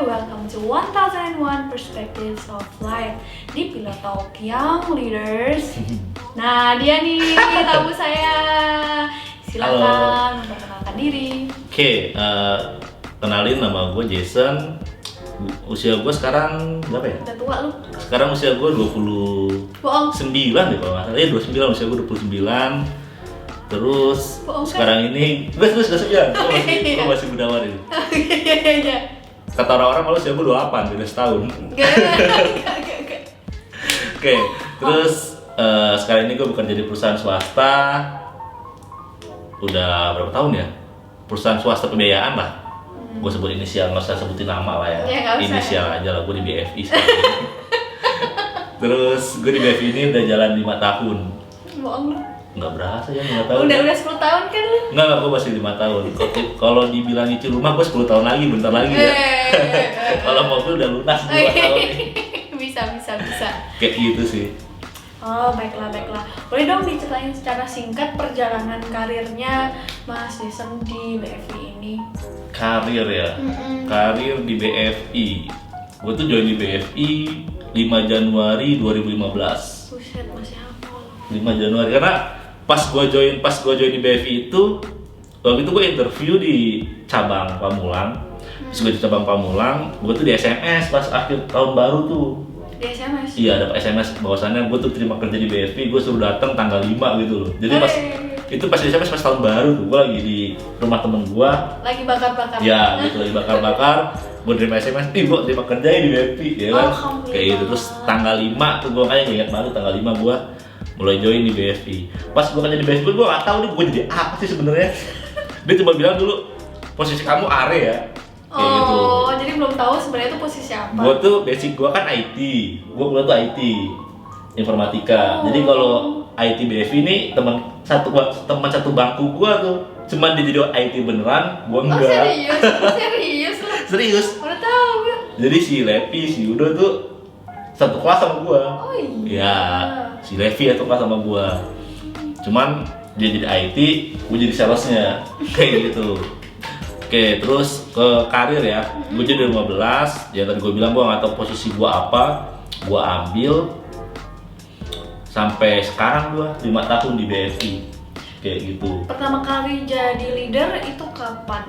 Welcome to 1001 Perspectives of Life di Pilot Talk Young Leaders. Nah, dia nih tamu saya. Silakan memperkenalkan diri. Oke, kenalin, nama gue Jason. Usia gue sekarang berapa ya? Udah tua lu. Sekarang usia gue 29 Bohong. deh kalau nggak salah. Ya 29, usia gue 29. Terus Bohong kan? sekarang ini gue 29. Gue masih muda ini. Iya. Kata orang-orang malu usia gue 28, beda setahun. Gak. Oke, terus sekarang ini gue bekerja di perusahaan swasta. Udah berapa tahun ya? Perusahaan swasta pembiayaan lah. Gue sebut inisial, nggak usah sebutin nama lah ya. Ya, nggak usah. Inisial aja lah, gue di BFI sekarang. Terus gue di BFI ini udah jalan 5 tahun. Bohong lu. Nggak berasa ya 5 tahun. Udah 10 tahun kan lu? Nggak, gue masih 5 tahun. Kalau dibilang nyicil rumah, gue 10 tahun lagi, bentar lagi ya. Kalau mobil udah lunas 2 tahun nih. Bisa. Kayak gitu sih. Oh, baiklah. Boleh dong diceritain secara singkat perjalanan karirnya Mas Jason di BFI ini? Karir ya? Karir di BFI. Gue tuh join di BFI 5 Januari 2015. Buset, masih hafal. 5 Januari, karena pas gue join di BFI itu, waktu itu gue interview di cabang Pamulang. Terus gue di cabang Pamulang, gue tuh di SMS pas akhir tahun baru tuh. Di SMS? Iya, dapat SMS bahwasannya gue tuh terima kerja di BFI, gue suruh datang tanggal 5 gitu loh. Jadi pas di SMS pas tahun baru tuh, gue lagi di rumah temen gue. Lagi bakar-bakar? Ya, gitu, lagi bakar-bakar. Gue terima SMS, gue terima kerja di BFI, ya kan? Kayak gitu, terus tanggal 5 tuh gue kayaknya ingat banget, tanggal 5 gue mulai join di BFI. Pas gue kerja di BFI, gue gak tahu nih gue jadi apa sih sebenarnya. Dia cuma bilang dulu, posisi kamu are ya. Kayak gitu. Oh, jadi belum tahu sebenarnya itu posisi apa? Gue tuh basic gue kan IT, gue kuliah tuh IT, informatika. Jadi kalau IT BFI ini teman satu bangku gue tuh, cuman dia jadi IT beneran, gue enggak. Oh, serius lu? Serius. Udah tahu ya? Jadi si Levi, si Udo tuh satu kelas sama gue. Oh iya. Ya, si Levi satu kelas sama gue. Cuman dia jadi IT, gue jadi salesnya, kayak gitu. Oke, terus ke karir ya. Gue jadi 15, ya tadi gue bilang gue nggak tahu posisi gue apa. Gue ambil sampai sekarang gue 5 tahun di BFI, kayak gitu. Pertama kali jadi leader itu kapan?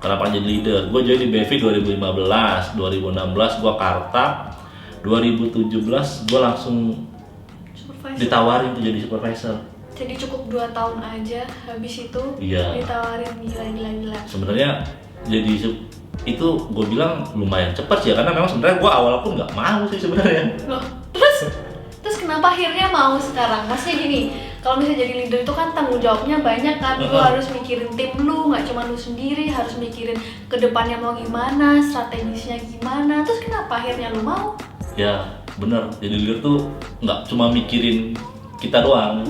Kenapa jadi leader? Gue jadi di BFI 2015, 2016 gue karta, 2017 gue langsung Supervisor. ditawarin tuh jadi supervisor. Jadi cukup 2 tahun aja, habis itu Iya. ditawarin gila. Sebenarnya jadi itu gue bilang lumayan cepat sih ya, karena memang sebenarnya gue awal pun nggak mau sih sebenarnya. Loh, terus kenapa akhirnya mau sekarang? Maksudnya gini, kalau misalnya jadi leader itu kan tanggung jawabnya banyak kan. Lu harus mikirin tim lu, nggak cuma lu sendiri, harus mikirin ke depannya mau gimana, strategisnya gimana. Terus kenapa akhirnya lu mau? Ya bener, jadi leader tuh nggak cuma mikirin kita doang.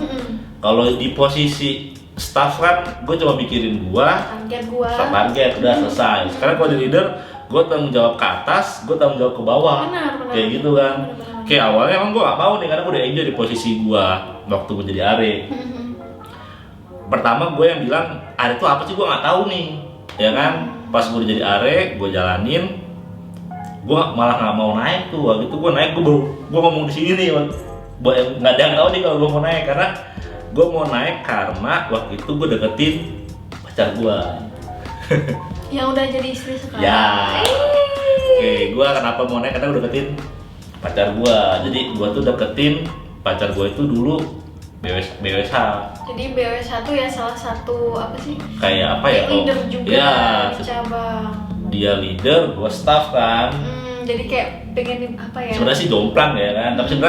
Kalau di posisi staff kan, gue cuma mikirin Target target udah selesai. Sekarang kalau di leader, gue tanggung jawab ke atas, gue tanggung jawab ke bawah. Benar. Kayak gitu kan. Kayak awalnya emang gue gak mau nih, karena gue udah enjoy di posisi gue waktu gue jadi are. Pertama gue yang bilang, are itu apa sih, gue gak tahu nih, ya kan. Pas gue jadi are, gue jalanin, gue malah gak mau naik tuh. Waktu itu gue naik, gue ngomong di sini nih, nggak ada yang tahu nih kalau gue mau naik, karena gue mau naik karena waktu itu gue deketin pacar gue. Yang udah jadi istri sekarang. Ya. Oke, gue kenapa mau naik karena gue deketin pacar gue. Jadi gue tuh deketin pacar gue itu dulu BWSH. Jadi BWSH tuh ya salah satu apa sih? Kayak apa ya? Leader juga Ya, di cabang. dia leader, gue staff kan. Jadi kayak pengen apa ya? Sebenarnya sih jomplang ya kan. Tapi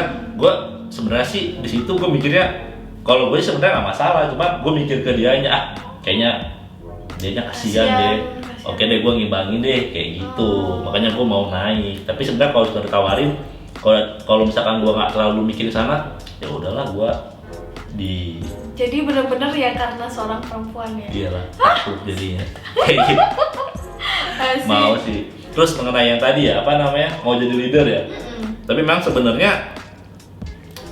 sebenarnya sih di situ gue mikirnya, kalau gue sebenarnya nggak masalah, cuma gue mikir ke dianya, kayaknya dianya kasihan deh. oke deh gue ngimbangin deh kayak gitu. Makanya gue mau naik. Tapi sebenarnya kalau sudah ditawarin, kalau misalkan gue nggak terlalu mikir sana, ya udahlah gue di. Jadi bener-bener ya karena seorang perempuan ya. Iyalah, takut jadinya. Kayak gitu. Asik. Mau sih. Terus mengenai yang tadi ya, apa namanya, mau jadi leader ya. Tapi memang sebenarnya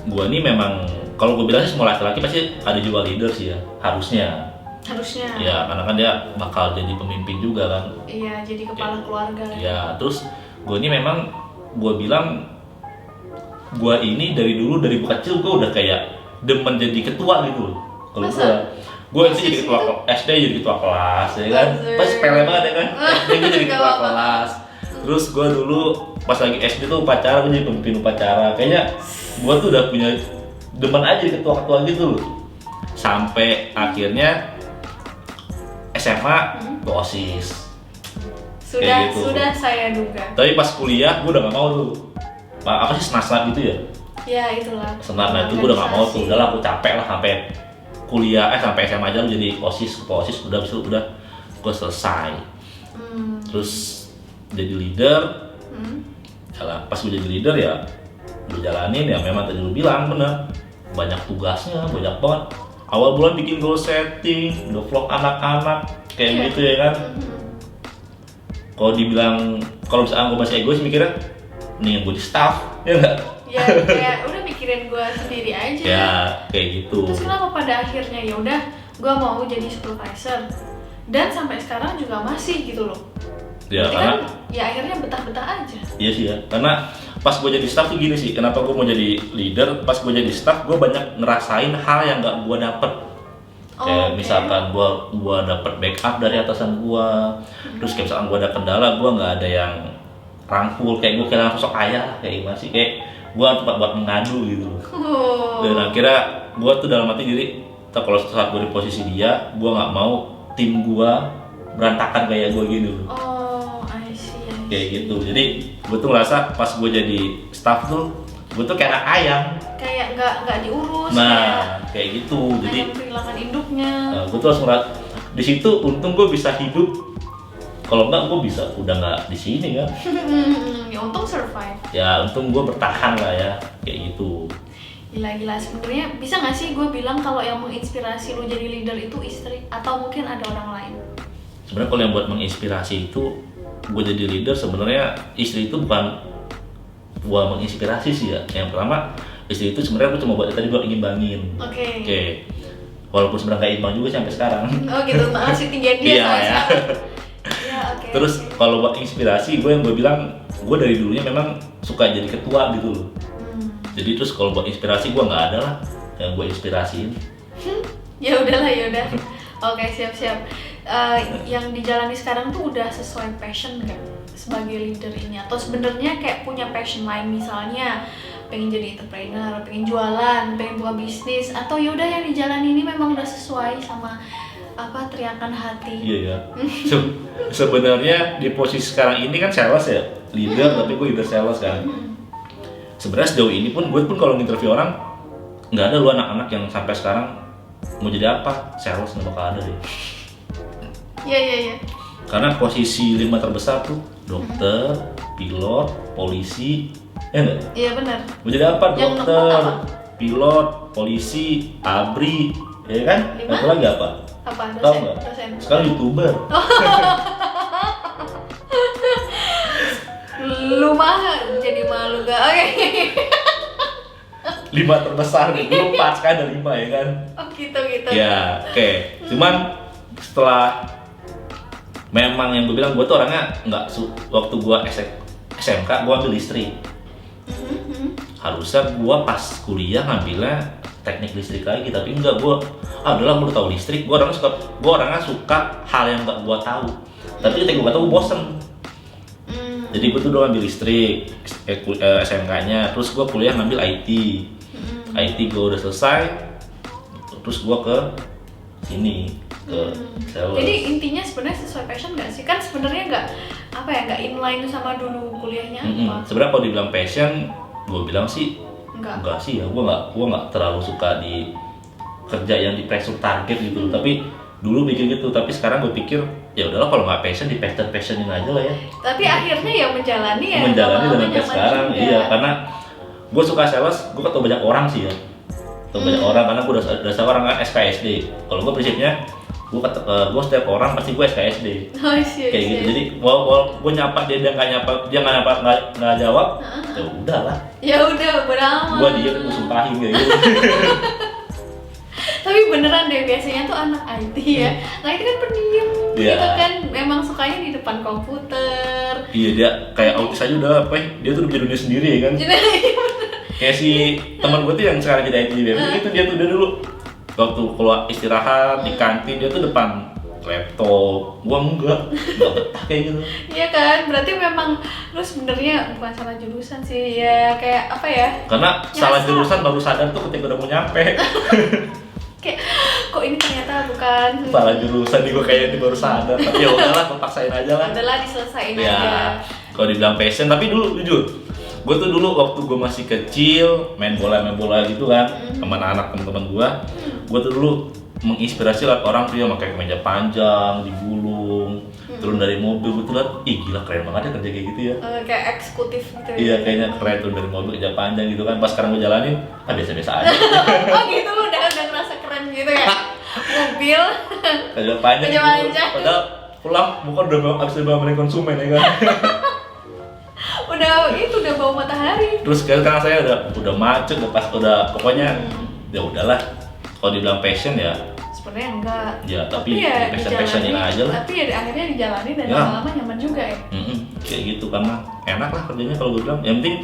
gue nih memang, kalau gue bilang sih semua laki-laki pasti ada juga leader sih ya, harusnya. Ya, karena kan dia bakal jadi pemimpin juga kan. Iya, jadi kepala keluarga. Ya, terus gue ini memang, gue bilang, gue ini dari dulu, dari kecil gue udah kayak demen jadi ketua gitu loh. Kalau gue itu jadi ketua SD, jadi ketua kelas, ya kan? Pas sepele banget ya kan? SD gue jadi ketua kelas. Terus gue dulu pas lagi SD tuh upacara, gue jadi pemimpin upacara. Kayaknya gue tuh udah punya demen aja ketua-ketua gitu loh. Sampai akhirnya SMA gue OSIS. Sudah saya duga. Tapi pas kuliah gue udah gak mau tuh. Apa sih senat-senat gitu ya? Ya itulah. Senat itu gue udah gak mau tuh. Udahlah aku capek lah sampai kuliah, sampai SMA aja jadi OSIS, ketua OSIS udah gue selesai. Terus jadi leader. Yalah, pas gue jadi leader ya gue jalanin ya, memang tadi lu bilang bener, banyak tugasnya, banyak banget. Awal bulan bikin goal setting, udah vlog anak-anak kayak gitu ya kan. Kalau dibilang, kalau misalnya gue masih egois mikirnya nih gue di staff, ya enggak? Ya kayak udah mikirin gue sendiri aja. Ya kayak gitu. Terus kenapa pada akhirnya ya udah gue mau jadi supervisor dan sampai sekarang juga masih gitu loh. Ya berarti karena kan, ya akhirnya betah-betah aja. Iya sih ya, karena pas gue jadi staff tuh gini sih, kenapa gue mau jadi leader? Pas gue jadi staff gue banyak ngerasain hal yang nggak gue dapet. Kayak misalkan gue dapet backup dari atasan gue, terus kayak misalkan gue ada kendala, gue nggak ada yang rangkul, kayak gue kehilangan sosok ayah, kayak gimana sih, kayak gue tempat buat mengadu gitu. Dan akhirnya gue tuh dalam hati diri, kalau saat gue di posisi dia, gue nggak mau tim gue berantakan kayak gue gitu. I see. Kayak gitu, jadi gue tuh ngerasa pas gue jadi staff tuh, gue tuh kayak anak ayam. Kayak nggak diurus. Kayak gitu. Jadi ayam kehilangan induknya. Gue tuh langsung di situ, untung gue bisa hidup. Kalau enggak gue bisa udah nggak di sini kan. Ya untung survive. Ya untung gue bertahan lah ya, kayak gitu. Gila-gila, sebenarnya bisa nggak sih gue bilang kalau yang menginspirasi lu jadi leader itu istri atau mungkin ada orang lain? Sebenarnya kalau yang buat menginspirasi itu, gue jadi leader sebenarnya istri itu bukan buat menginspirasi sih ya. Yang pertama, istri itu sebenarnya aku cuma buat tadi buat ngimbangin. Oke. Walaupun sebenarnya nggak imbang juga sampai sekarang. Oh gitu, masih tinggian dia iya, sama ya. Terus kalau buat inspirasi, gue bilang gue dari dulunya memang suka jadi ketua gitu loh. Jadi terus kalau buat inspirasi gue nggak ada lah yang gue inspirasiin. Ya udahlah, ya udah. Oke, siap-siap. Yang dijalani sekarang tuh udah sesuai passion nggak sebagai leader ini? Atau sebenarnya kayak punya passion lain, misalnya pengen jadi entrepreneur, pengen jualan, pengen buka bisnis, atau yaudah yang dijalani ini memang udah sesuai sama apa teriakan hati? Iya ya. Sebenarnya di posisi sekarang ini kan sales ya, leader tapi gue leader sales kan. Sebenarnya sejauh ini pun gue pun kalau interview orang nggak ada lu anak-anak yang sampai sekarang mau jadi apa, sales nggak bakal ada deh. Iya. Karena posisi 5 terbesar tuh dokter, pilot, polisi, ya nggak? Iya benar. Mau jadi apa? Yang Dokter, pilot, polisi, abri, ya kan? Satu lagi apa? Apa? Tahu nggak? Sekarang YouTuber. Lu mah jadi malu gak? Oke. 5 terbesar nih, lu 4 sekarang ada 5 ya kan? Oh gitu. Ya, oke. Cuman setelah memang yang gue bilang, gue tuh orangnya nggak waktu gue SMK gue ambil listrik. Harusnya gue pas kuliah ngambilnya teknik listrik lagi, tapi enggak, gue udahlah gue udah tahu listrik. Gue orangnya suka hal yang nggak gue tahu, tapi ketika gue tahu gue bosen. Jadi gue tuh udah ngambil listrik SMK-nya, terus gue kuliah ngambil IT. IT gue udah selesai, terus gue ke sini ke sales. Jadi intinya sebenarnya sesuai passion nggak sih? Kan sebenarnya nggak inline sama dulu kuliahnya apa? Sebenarnya kalau dibilang passion, gue bilang sih enggak sih ya. Gue nggak terlalu suka di kerja yang di pressure target gitu. Tapi dulu mikir gitu, tapi sekarang gue pikir ya udahlah kalau nggak passion di passionin aja lah ya. Tapi akhirnya ya menjalani ya. Menjalani dan lama-lama sampai nyaman sekarang juga. iya, karena gue suka sales, gue ketemu banyak orang sih ya. Ketemu banyak orang karena gue udah orang kan SKSD. Kalau gue prinsipnya gue setiap orang pasti gue SKSD. Oh, siap, Kayak gitu. siap. Jadi walau gue nyapa dia nggak jawab, ya udahlah. Ya udah beramal. Gue dia gue sumpahin kayak gitu. Tapi beneran deh, biasanya tuh anak IT ya. Nah itu kan pendiam Iya. gitu kan, memang sukanya di depan komputer. Iya, dia kayak autis aja udah apa ya, dia tuh udah punya dunia sendiri ya kan. Jadi Kayak si teman gue tuh yang sekarang jadi IT di BMI itu, dia tuh udah dulu waktu keluar istirahat di kantin dia tuh depan laptop, gua enggak betah kayak gitu. iya kan, berarti memang lu sebenarnya bukan salah jurusan sih ya, kayak apa ya? Karena salah jurusan baru sadar tuh ketika udah mau nyampe. Kayak kok ini ternyata bukan. Salah jurusan nih gue kayaknya baru sadar, tapi ya udahlah, gue paksain aja lah. Adalah diselesain Ya, aja. kalau dibilang passion, tapi dulu jujur, gue tuh dulu waktu gue masih kecil main bola gitu kan, sama anak teman-teman gue tuh dulu menginspirasi liat orang tuh yang pakai kemeja panjang, digulung, turun dari mobil, gue tuh liat, ih gila keren banget ya kerja kayak gitu ya. Kayak eksekutif gitu. Iya kayaknya keren, turun dari mobil kemeja panjang gitu kan. Pas sekarang gue jalanin, biasa-biasa aja. Oh gitu, udah ngerasa keren gitu ya. Mobil. Kemeja panjang. Kemeja gitu. panjang. Padahal pulang bukan udah habis dari konsumen ya kan. udah bau matahari. Terus sekarang saya udah macet, udah pokoknya ya udahlah. Kalau dibilang passion ya Sebenarnya enggak. ya, tapi ya passionin dijalani, aja lah. Tapi ya akhirnya dijalani dan Ya. lama-lama nyaman juga ya. Kayak gitu, karena enak lah kerjanya kalau gue bilang. Yang penting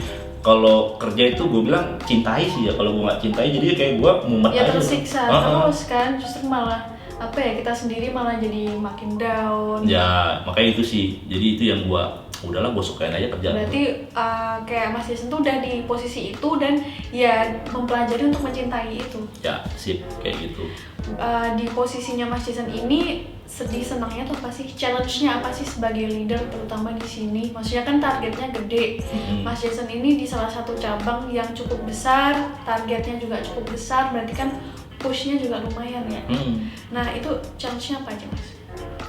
kalau kerja itu gue bilang cintai sih ya. Kalau gue nggak cintai jadi kayak gue mumet Ya aja. tersiksa terus kan, justru malah apa ya, kita sendiri malah jadi makin down. Ya makanya itu sih. Jadi itu yang gue udahlah, gue sukain aja kerjaan. Berarti kayak Mas Jason tuh udah di posisi itu dan ya mempelajari untuk mencintai itu. Ya sip kayak gitu. Di posisinya Mas Jason ini sedih senangnya tuh apa sih? Challenge-nya apa sih sebagai leader terutama di sini? Maksudnya kan targetnya gede. Mas Jason ini di salah satu cabang yang cukup besar, targetnya juga cukup besar, berarti kan push-nya juga lumayan ya. Nah, itu challenge-nya apa aja, Mas?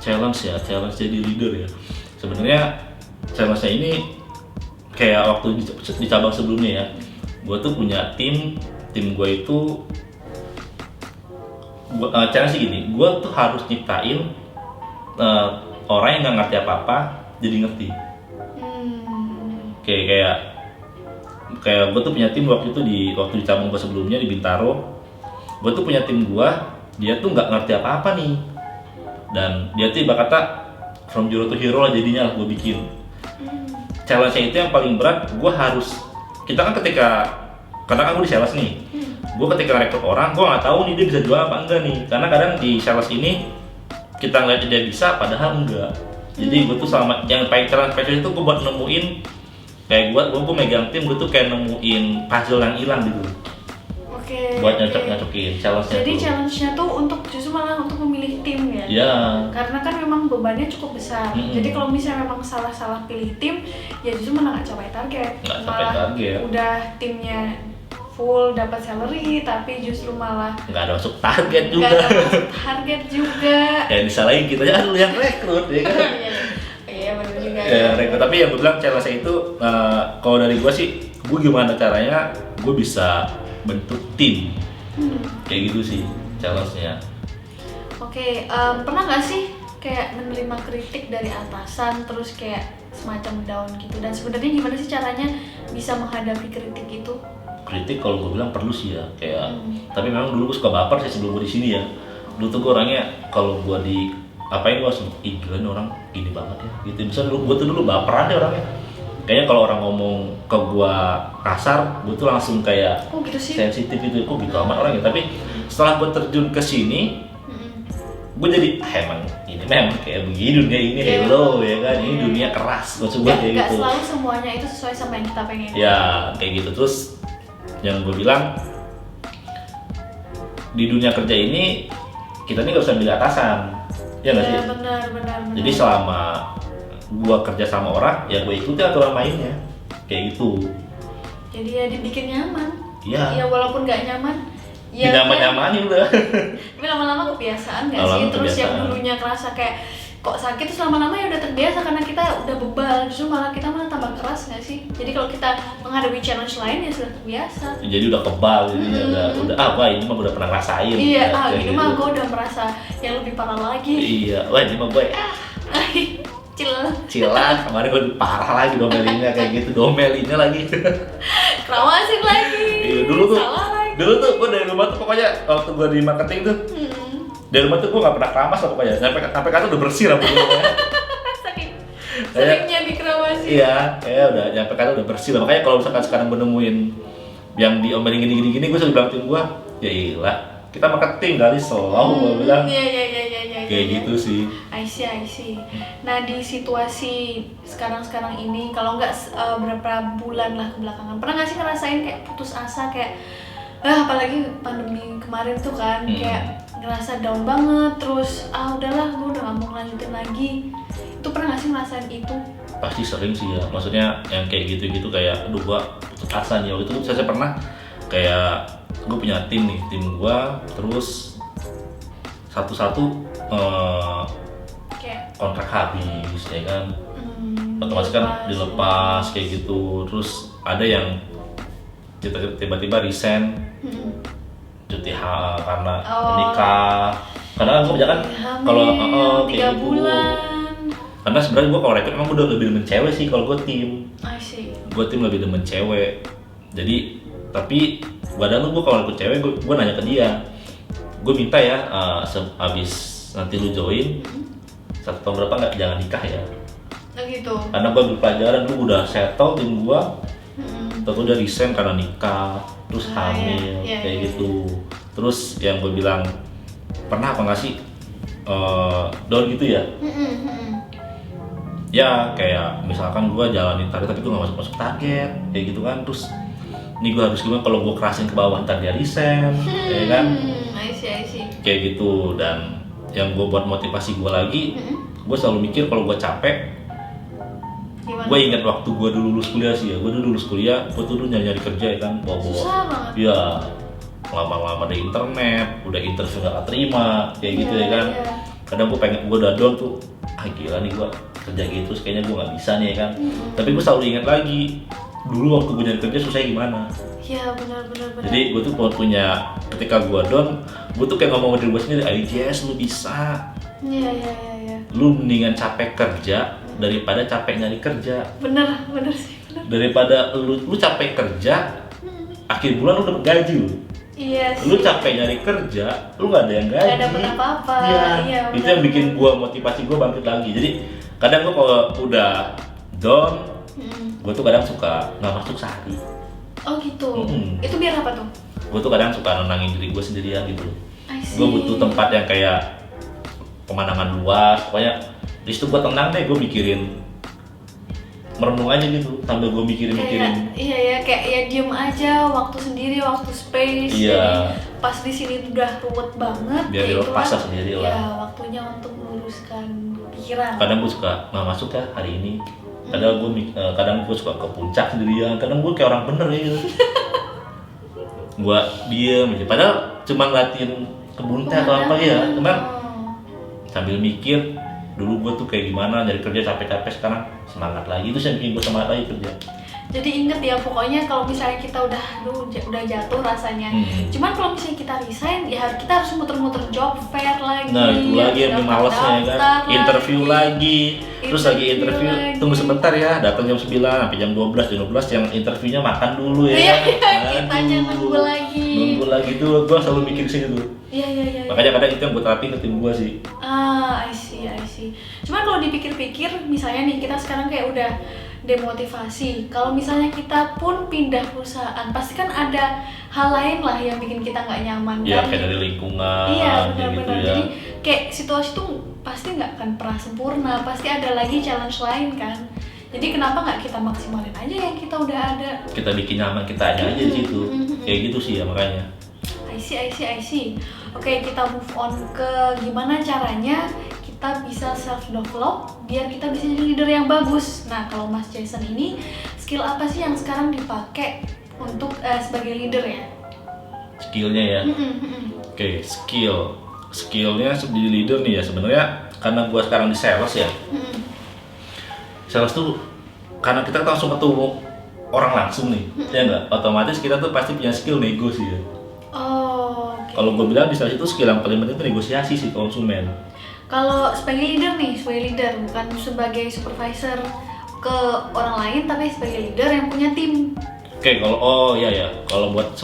Challenge jadi leader ya. Sebenarnya challenge-nya ini kayak waktu di cabang sebelumnya ya. Gue tuh punya tim gue itu challenge gini, gue tuh harus nyiptain orang yang nggak ngerti apa-apa jadi ngerti. Kayak gue tuh punya tim waktu di cabang gue sebelumnya di Bintaro. Gue tuh punya tim gue, dia tuh nggak ngerti apa-apa nih, dan dia tuh ibarat kata from zero to hero lah jadinya gue bikin. Challenge-nya itu yang paling berat, kita kan kadang kan gue di sales nih, gue ketika rekrut orang, gue nggak tahu nih dia bisa jual apa enggak nih, karena kadang di sales ini kita ngeliat dia bisa, padahal enggak. Jadi gue tuh selama yang paling challenge itu gue buat nemuin, kayak gue megang tim, gue tuh kayak nemuin puzzle yang hilang gitu. Buat nyocokin challenge-nya. Jadi tuh. challenge-nya tuh justru malah untuk memilih tim ya. Iya. Karena kan memang bebannya cukup besar. Jadi kalau misalnya memang salah pilih tim, ya justru malah nggak capai target. Nggak capai target. Udah timnya full dapat salary, tapi justru malah Nggak ada masuk target juga. nggak ada masuk target juga. Ya disalahin kita aja, lu yang rekrut ya kan. Iya benar juga. Ya, rekrut. Tapi yang gue bilang challenge itu, kalau dari gue sih, gue gimana caranya gue bisa bentuk tim. Kayak gitu sih challenge-nya. Oke, pernah nggak sih kayak menerima kritik dari atasan terus kayak semacam down gitu, dan sebenarnya gimana sih caranya bisa menghadapi kritik itu? Kritik kalau gue bilang perlu sih ya, kayak tapi memang dulu gue suka baper sih sebelum gue di sini ya. Dulu tuh gue orangnya kalau gue di apain gue langsung, ih gila nih orang gini banget ya gitu. Misalnya gue tuh dulu baperan deh orangnya. Kayaknya kalau orang ngomong ke gue kasar, gue tuh langsung kayak gitu sih? sensitif gitu, kok gitu amat orangnya. Tapi setelah gue terjun ke sini, gue jadi emang ini memang kayak begini dunia ini, hello ya kan, ini dunia keras, maksud gue kayak Gak gitu. selalu semuanya itu sesuai sama yang kita pengen. Ya kayak gitu. Terus yang gue bilang, di dunia kerja ini kita ini gak usah milih atasan, ya nggak sih? Benar. Jadi selama gue kerja sama orang, ya gue ikuti aturan mainnya, kayak gitu. Jadi ya dibikin nyaman. Iya. Ya walaupun gak nyaman, ya Nyaman-nyamanin udah. tapi lama-lama kebiasaan nggak sih? Lama-lama Terus yang kebiasaan. dulunya kerasa kayak kok sakit terus lama-lama ya udah terbiasa karena kita udah bebal, justru malah kita malah tambah keras nggak sih? Jadi kalau kita menghadapi challenge lain ya sudah terbiasa. Jadi udah kebal, jadi udah wah ini mah udah pernah rasain. Iya, kayak ini gitu. mah gue udah merasa yang lebih parah lagi. Iya, wah ini mah gue cilah, kemarin gue parah lagi domelinnya kayak gitu, domelinnya lagi. Kerawasin lagi. Iya, dulu tuh gue dari rumah tuh pokoknya waktu gue di marketing tuh, dari rumah tuh gue nggak pernah keramas lah pokoknya, sampai kata udah bersih lah pokoknya. Saking seringnya dikerawasin. Iya, udah nyampe kata udah bersih lah. Makanya kalau misalkan sekarang gue nemuin yang diomelin gini, gue selalu bilang tim gue, ya iyalah, kita marketing kali selalu gue bilang. Iya. Kayak gitu sih. I see. Nah di situasi sekarang ini, kalau nggak beberapa bulan lah kebelakangan, pernah nggak sih ngerasain kayak putus asa kayak, apalagi pandemi kemarin tuh kan, kayak ngerasa down banget, terus udahlah gue udah nggak mau lanjutin lagi. Itu pernah nggak sih ngerasain itu? Pasti sering sih ya, maksudnya yang kayak gitu kayak, aduh gua putus asa nih. Waktu itu saya pernah kayak gue punya tim gue, terus satu-satu kontrak habis ya kan, otomatis kan dilepas kayak gitu. Terus ada yang tiba-tiba resign, cuti karena menikah, karena gue kan kalau kayak 3 gitu. bulan. Karena sebenarnya gue kalau rekrut emang udah lebih demen cewek sih kalau gue tim. Gue tim lebih demen cewek. Jadi tapi badan gue kalau rekrut cewek gue nanya ke dia, gue minta ya abis nanti lu join 1 tahun berapa nggak, jangan nikah ya. Gitu. Karena gue ambil pelajaran, lu udah settle tim gue, terus udah resign karena nikah, terus hamil kayak gitu. Terus yang gue bilang, pernah apa nggak sih down gitu ya? Ya kayak misalkan gue jalanin target tapi gue nggak masuk target kayak gitu kan. Terus ini gue harus gimana kalau gue kerasin ke bawah ntar dia resign, ya kan? I see. Kayak gitu. Dan yang gue buat motivasi gue lagi, gue selalu mikir kalau gue capek. Gue ingat waktu gue dulu lulus kuliah sih ya, gue dulu lulus kuliah, gue tuh dulu nyari kerja ya kan, susah banget. Iya, lama-lama di internet, udah interview gak terima, kayak gitu ya kan. Kadang gue pengen, gue udah down tuh, gila nih gue kerja gitu, kayaknya gue nggak bisa nih ya kan. Tapi gue selalu ingat lagi, dulu waktu gue nyari kerja susah gimana. Iya benar. Jadi gue tuh punya, ketika gue down, gue tuh kayak ngomong ke diri gue sendiri, Jess lu bisa. Iya. Lu mendingan capek kerja daripada capek nyari kerja. Bener sih. Daripada lu capek kerja, akhir bulan lu dapet gaji lu. Iya sih. Lu capek nyari kerja, lu nggak ada yang gaji. Nggak dapet apa-apa. Iya. Itu yang bikin gua motivasi gua bangkit lagi. Jadi kadang gua kalau udah down, gua tuh kadang suka nggak masuk sehari. Oh gitu. Itu biar apa tuh? Gua tuh kadang suka nenangin diri gua sendirian gitu. Gua butuh tempat yang kayak pemandangan luas, pokoknya di situ gue tenang deh, gue mikirin, merenung aja gitu sambil gue mikirin. Iya kayak ya diem aja, waktu sendiri, waktu space. Iya. Jadi pas di sini udah ruwet banget. Biar dilepas sendiri lah. Ya waktunya untuk meluruskan pikiran. Kadang gue suka nggak masuk ya hari ini. Kadang gue suka ke puncak sendirian. Kadang gue kayak orang bener ya gitu. Gue diem aja. Padahal cuma ngeliatin kebun teh atau apa ya. Cuman sambil mikir, dulu gue tuh kayak gimana nyari kerja capek-capek, sekarang semangat lagi. Itu yang bikin gue semangat lagi kerja. Jadi inget ya, pokoknya kalau misalnya kita udah jatuh rasanya. Cuman kalau misalnya kita resign, ya kita harus muter-muter job fair lagi. Nah itu lagi yang malesnya ya kan, interview lagi. Terus lagi interview, tunggu sebentar ya, datang jam 9 sampai jam 12, jam 12 yang interviewnya makan dulu ya. Iya, kitanya nunggu lagi tuh, gue selalu mikir sini tuh. Iya. Makanya kadang itu yang gue terapin ke tim gue sih. I see. Cuman kalau dipikir-pikir, misalnya nih kita sekarang kayak udah demotivasi. Kalau misalnya kita pun pindah perusahaan, pasti kan ada hal lain lah yang bikin kita nggak nyaman. Iya, kan? kayak dari lingkungan. Iya, benar. gitu ya. Jadi kayak situasi tuh pasti nggak akan pernah sempurna, pasti ada lagi challenge lain kan. Jadi kenapa nggak kita maksimalin aja yang kita udah ada? Kita bikin nyaman kita aja di situ. Kayak gitu sih ya makanya. I see. Oke, kita move on ke gimana caranya kita bisa self develop biar kita bisa jadi leader yang bagus. Nah, kalau Mas Jason ini skill apa sih yang sekarang dipakai untuk sebagai leader ya? Skillnya ya. Oke, skillnya sebagai leader nih ya sebenarnya karena gue sekarang di sales ya. Sales tuh karena kita tuh langsung ketemu orang langsung nih, ya nggak? Otomatis kita tuh pasti punya skill nego sih ya. Oh. Kalau gue bilang di sales itu skill yang paling penting itu negosiasi sih konsumen. Kalau sebagai leader nih, sebagai leader bukan sebagai supervisor ke orang lain, tapi sebagai leader yang punya tim. Oke, kalau kalau buat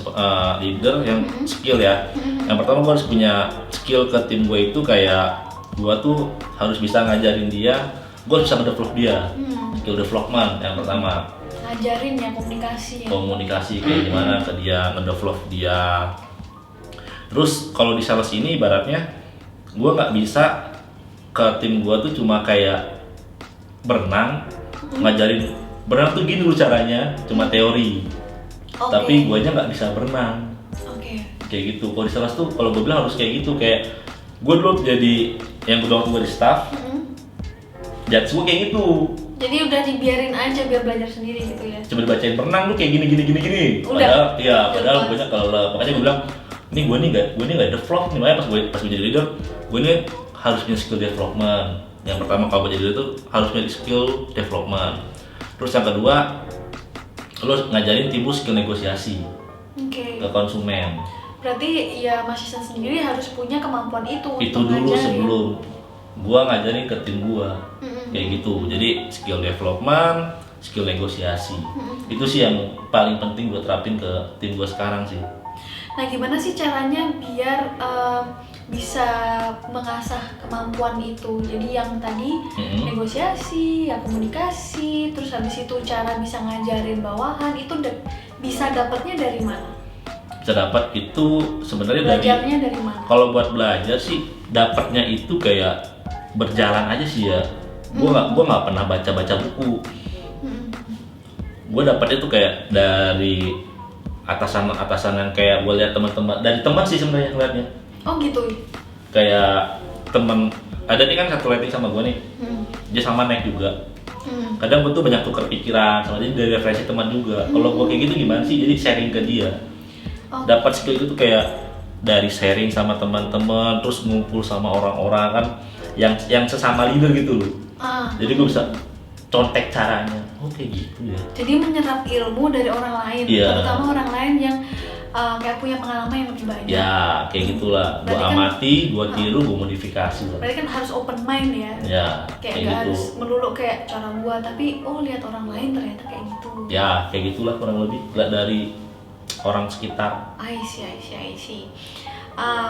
leader yang skill ya, yang pertama gue harus punya skill ke tim gue itu kayak gue tuh harus bisa ngajarin dia, gue harus bisa ngedevelop dia, skill development yang pertama. Ngajarin ya komunikasi. Komunikasi kayak gimana ke dia, ngedevelop dia. Terus kalau di sales ini ibaratnya gue nggak bisa ke tim gue tuh cuma kayak berenang, ngajarin berenang tuh gini dulu caranya, cuma teori. Tapi guanya nggak bisa berenang. Kayak gitu. Kalau di sales tuh, kalau gue bilang harus kayak gitu. Kayak gue dulu jadi yang kedua waktu gue di staff, jadi gue kayak gitu. Jadi udah dibiarin aja biar belajar sendiri gitu ya. Coba dibacain berenang tuh kayak gini. Udah. Padahal guanya kalau makanya gue bilang, gue nih nggak develop nih. Makanya pas gue jadi leader, gue nih harus punya skill development. Yang pertama kalau gue jadi leader tuh harus punya skill development. Terus yang kedua, lo ngajarin tim lu skill negosiasi ke konsumen. Berarti ya Mas Ihsan sendiri harus punya kemampuan itu. Itu dulu sebelum gua ngajarin ke tim gua, kayak gitu. Jadi skill development, skill negosiasi, itu sih yang paling penting gua terapin ke tim gua sekarang sih. Nah, gimana sih caranya biar bisa mengasah kemampuan itu? Jadi yang tadi negosiasi, ya komunikasi, terus habis itu cara bisa ngajarin bawahan itu bisa dapatnya dari mana? Bisa dapat itu sebenarnya belajarnya dari mana? Kalau buat belajar sih dapatnya itu kayak berjalan aja sih ya. Gua nggak pernah baca buku. Gua dapatnya tuh kayak dari atasan yang kayak gue lihat teman-teman, dari teman sih sebenarnya ngeliatnya. Oh gitu. Kayak teman ada nih kan satu rating sama gue nih, dia sama naik juga. Kadang gue tuh banyak tukar pikiran sama dia dari referensi teman juga. Kalau gue kayak gitu gimana sih? Jadi sharing ke dia. Dapat skill itu tuh kayak dari sharing sama teman-teman, terus ngumpul sama orang-orang kan yang sesama leader gitu loh. Jadi gue bisa contek caranya. Oh kayak gitu ya. Jadi menyerap ilmu dari orang lain, terutama orang lain yang kayak punya pengalaman yang lebih banyak. Ya, kayak gitulah. Gua amati, gua tiru, gua modifikasi. Berarti kan harus open mind ya. Ya, kayak nggak gitu. Harus melulu kayak cara gua, tapi lihat orang lain ternyata kayak gitu. Ya, kayak gitulah kurang lebih. Lihat dari orang sekitar. I see.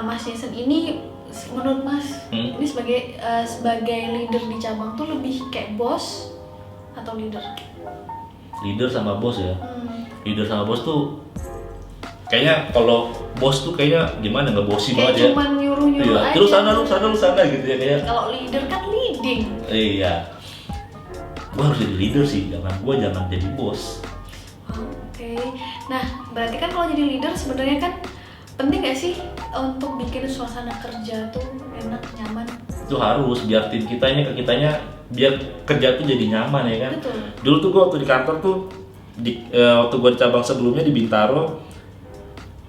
Mas Ihsan ini menurut Mas ini sebagai leader di cabang tuh lebih kayak bos atau leader? Leader sama bos ya. Leader sama bos tuh kayaknya kalau bos tuh kayaknya gimana, nggak bosi banget ya. Kayak cuman nyuruh aja. Terus lu sana gitu ya kayak. Kalau leader kan leading. Iya. Gua harus jadi leader sih, jangan jadi bos. Oke. Nah, berarti kan kalau jadi leader sebenarnya kan penting nggak sih untuk bikin suasana kerja tuh enak, nyaman? Itu harus biar tim kitanya biar kerja tuh jadi nyaman ya kan. Betul. Dulu tuh gua waktu di kantor tuh waktu gua di cabang sebelumnya di Bintaro,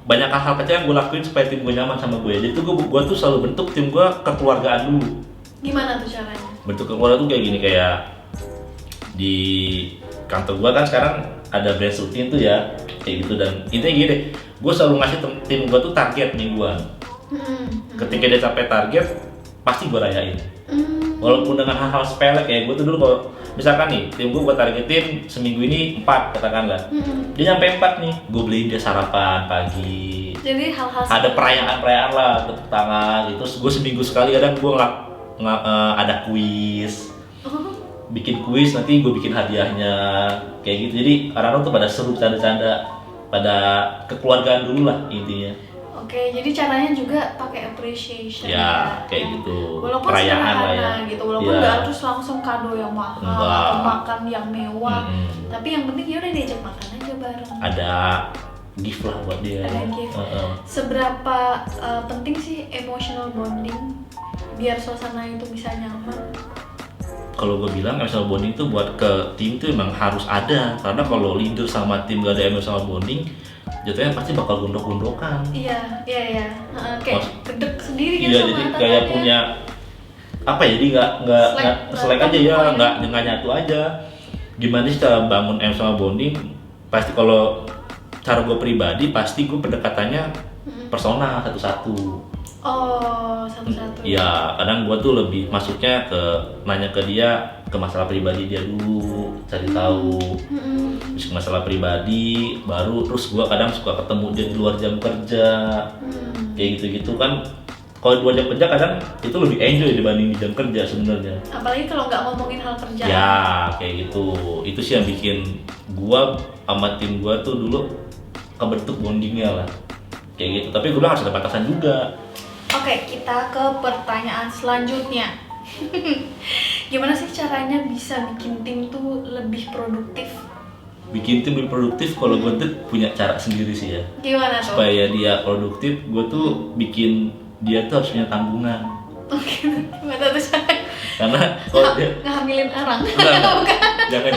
banyak hal-hal kecil yang gue lakuin supaya tim gue nyaman sama gue. Jadi tuh gue tuh selalu bentuk tim gue kekeluargaan dulu. Gimana tuh caranya? Bentuk kekeluargaan tuh kayak gini, kayak di kantor gue kan sekarang ada brand rutin tuh ya, kayak gitu. Dan intinya gini deh, gue selalu ngasih tim gue tuh target mingguan. Ketika dia capai target, pasti gue rayain. Walaupun dengan hal-hal sepele kayak gue tuh dulu kalau misalkan nih tim gue targetin seminggu ini 4 katakanlah, dia nyampe 4 nih, gue beliin dia sarapan pagi. Jadi hal-hal ada perayaan lah, tepuk tangan gitu. Terus gue seminggu sekali kadang gue ada kuis, bikin kuis, nanti gue bikin hadiahnya kayak gitu. Jadi orang-orang tuh pada seru, canda-canda, pada kekeluargaan dulu lah intinya. Oke, jadi caranya juga pakai appreciation ya kayak gitu. Walaupun perayaan lah ya gitu, walaupun nggak harus langsung kado yang mahal atau makan yang mewah, tapi yang penting ya udah diajak makan aja bareng. Ada gift lah buat dia. Ada gift. Seberapa penting sih emotional bonding biar suasana itu bisa nyaman? Kalau gue bilang emotional bonding tuh buat ke tim tuh emang harus ada, karena kalau leader sama tim gak ada emotional bonding, jatuhnya pasti bakal gondok-gondokan. Iya. Kayak gedek sendiri gitu. Iya, jadi kayak punya apa ya, jadi nggak selek aja ya, ya. nggak nyatu aja. Gimana sih cara bangun emotional bonding? Pasti kalau cara gue pribadi pasti gue pendekatannya personal satu-satu. Oh, satu-satu. Ya kadang gue tuh lebih masuknya ke nanya ke dia ke masalah pribadi dia dulu, cari tahu. Terus masalah pribadi baru terus gue kadang suka ketemu dia di luar jam kerja. Kayak gitu-gitu kan. Kalau di luar jam kerja kadang itu lebih enjoy dibanding di jam kerja sebenarnya. Apalagi kalau nggak ngomongin hal kerjaan. Ya kayak gitu. Itu sih yang bikin gua sama tim gua tuh dulu kebentuk bondingnya lah. Kayak gitu. Tapi gua bilang harus ada batasan juga. Oke, kita ke pertanyaan selanjutnya. Gimana sih caranya bisa bikin tim tuh lebih produktif? Bikin tim lebih produktif kalau gua tuh punya cara sendiri sih ya. Gimana tuh? Supaya dia produktif, gua tuh bikin dia tuh harus punya tanggungan. Oke, gimana tuh caranya? Karena kalau dia ngehamilin orang. jangan.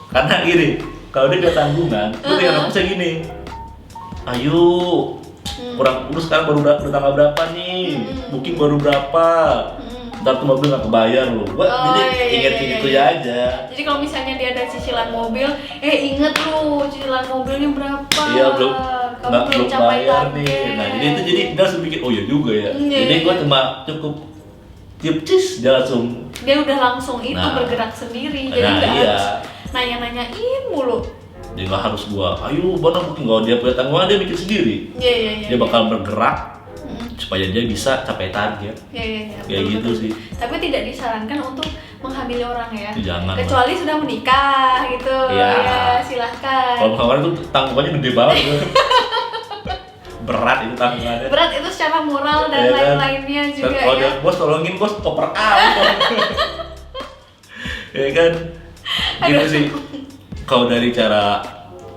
Karena gini, kalau dia ada tanggungan, lu tinggal bisa gini. Ayo, lu sekarang baru tanggal berapa nih? Booking baru berapa? Ntar tuh mobil nggak kebayar lu. Jadi ingetin itu ya aja. Jadi kalau misalnya dia ada cicilan mobil, inget lu cicilan mobilnya berapa? Iya, belum capai bayar target. nih. Nah jadi dia langsung pikir, oh iya juga ya. Jadi Iya. gua cuma cukup tips dia langsung. Dia udah langsung itu Nah. bergerak sendiri. Jadi nggak harus nanya-nanyain mulu. Dia nggak harus gua, ayo mana booking, kalau dia punya tanggungan dia bikin sendiri. Iya. Dia bakal bergerak supaya dia bisa capai target. Iya. Kayak gitu sih. Tapi tidak disarankan untuk menghamili orang ya. Jangan. Kecuali sudah menikah gitu. Iya. Ya, silahkan. Kalau kemarin tuh tanggungannya gede banget. Berat itu tanggungannya. Berat itu secara moral dan Iya kan? lain-lainnya juga Kalau ya. dia, bos tolongin bos koper ya kan? Gitu sih. Kalau dari cara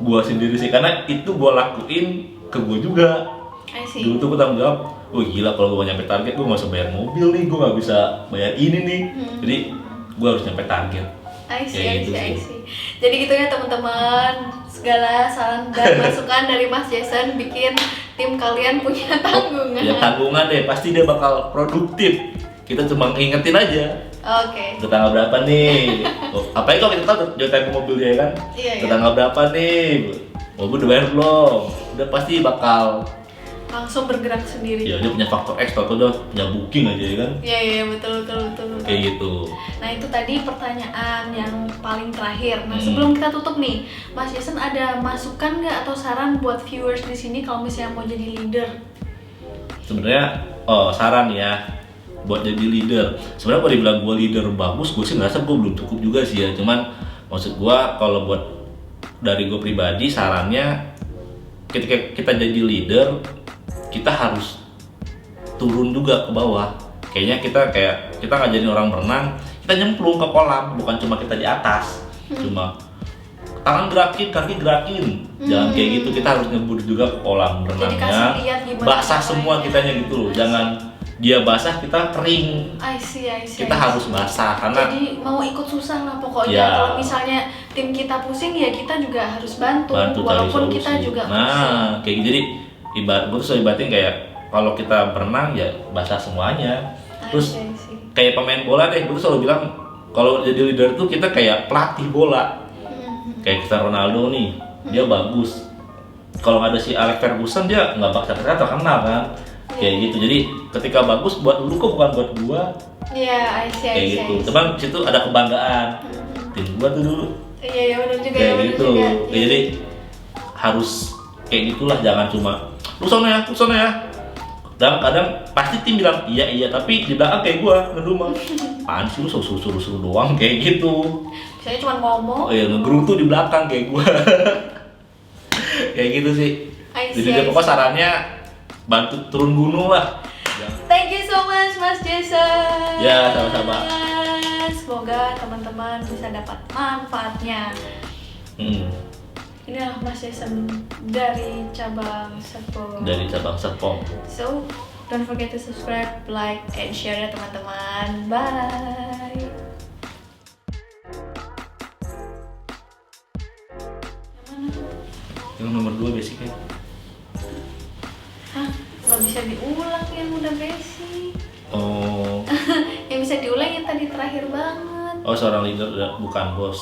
gua sendiri sih, karena itu gua lakuin ke gua juga. I see. Dulu tuh gua tanggung jawab, oh gila kalau gua nyampe target gua nggak usah bayar mobil nih, gua nggak bisa bayar ini nih. Jadi gua harus nyampe target. I see. Kayak gitu sih. Jadi gitu ya teman-teman, segala saran dan masukan dari Mas Jason bikin tim kalian punya tanggungan. Ya tanggungan deh, pasti dia bakal produktif. Kita cuma ngingetin aja. Oke. Ke tanggal berapa nih? Apalagi kalau kita tahu jotain mobil dia kan? Iya. Ke tanggal berapa nih? Mobil udah bayar belum? Udah pasti bakal. Langsung bergerak sendiri. Ya dia punya faktor X, atau dia punya booking aja ya kan? Iya, betul. Kayak gitu. Nah itu tadi pertanyaan yang paling terakhir. Nah sebelum kita tutup nih, Mas Jason ada masukan nggak atau saran buat viewers di sini kalau misalnya mau jadi leader? Sebenarnya saran ya buat jadi leader. Sebenarnya kalau dibilang gue leader bagus, gue sih ngerasa gue belum cukup juga sih ya. Cuman maksud gue kalau buat dari gue pribadi sarannya, ketika kita jadi leader, kita harus turun juga ke bawah. Kayaknya kita ngajarin orang berenang, kita nyemplung ke kolam, bukan cuma kita di atas. Cuma tangan gerakin, kaki gerakin. Jangan kayak gitu, kita harus nyebur juga ke kolam Jadi renangnya. kasih lihat gimana Basah caranya. semua kitanya gitu loh. Jangan dia basah kita kering. I see. Kita harus basah karena Jadi mau ikut susah lah pokoknya. Ya. Kalau misalnya tim kita pusing ya kita juga harus bantu cari walaupun solusi. kita juga pusing. Nah, kayak gitu. Jadi gue tuh selalu ibatin kayak kalau kita berenang ya basah semuanya. Terus I see. kayak pemain bola deh, gue tuh selalu bilang kalau jadi leader tuh kita kayak pelatih bola. Kayak Cristiano Ronaldo nih, dia bagus. Kalau nggak ada si Alex Ferguson dia nggak bakal terkenal kan. Kayak gitu. Jadi ketika bagus buat lu kok bukan buat gua. Iya, I see. Kayak gitu. Cuman situ ada kebanggaan. Tim gua tuh dulu. Iya, benar juga. Kayak benar gitu. juga. Kayak jadi harus kayak gitulah, jangan cuma lu sana ya. Dan kadang pasti tim bilang iya, tapi di belakang kayak gua ngedumel. Apaan sih lu suruh doang kayak gitu. Saya cuma ngomong. Oh iya, ngegerutu di belakang kayak gua. Kayak gitu sih. Jadi dia pokoknya sarannya bantu turun gunung lah. Thank you so much Mas Jason. Ya, sama-sama. Semoga teman-teman bisa dapat manfaatnya. Inilah Mas Jason dari cabang Serpong. So, don't forget to subscribe, like, and share ya teman-teman. Bye. Yang nomor 2 basicnya. Hah? Gak bisa diulang yang udah basic. Oh. bisa diulang yang tadi terakhir banget. Oh, seorang leader bukan bos.